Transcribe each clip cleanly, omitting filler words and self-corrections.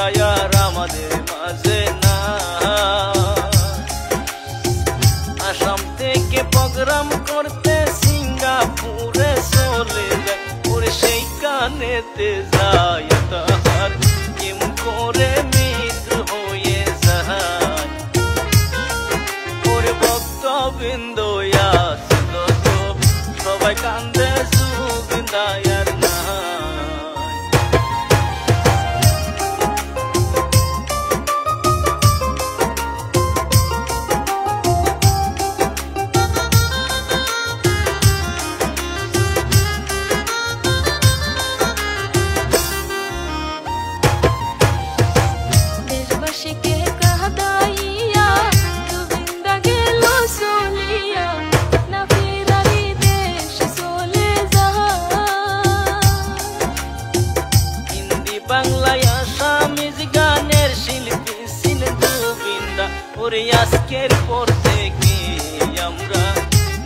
তারাই আর আমাদের মাঝে না। আসাম থেকে প্রোগ্রাম করতে সিঙ্গাপুরে চলে যায়, ওরে সেইখানেতে যায় তাহার কেম করে মৃত্যু হয়ে যায়। ওরে ভক্তবৃন্দ আছে যত সবাই কান্দে জুবিন দায়ার নাই। বাংলায় আসামিজ গানের শিল্পী ছিলেন জুবিনদা। ওরে আজকের পর থেকে আমরা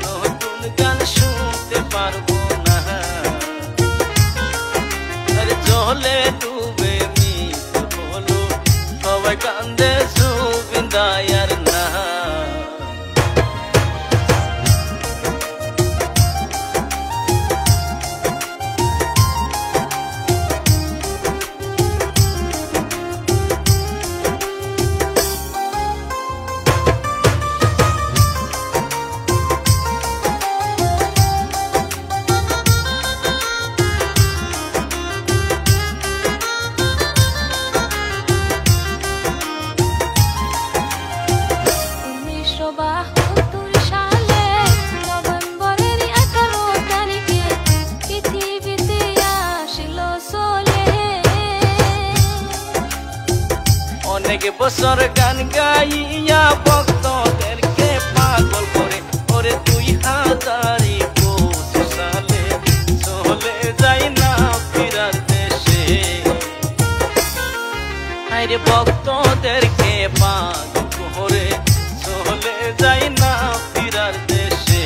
নতুন গান শুনতে পারবো না। আর জলে ডুবে মৃত্যু হলো, সবাই কান্দে জুবিন দায়ার না। অনেক বছর গান গাইয়া ভক্তদেরকে পাগল করে, ওরে 2025 সালে চলে যাই না ফিরার দেশে। আরে ভক্তদেরকে পাগল করে চলে যাই না ফিরার দেশে।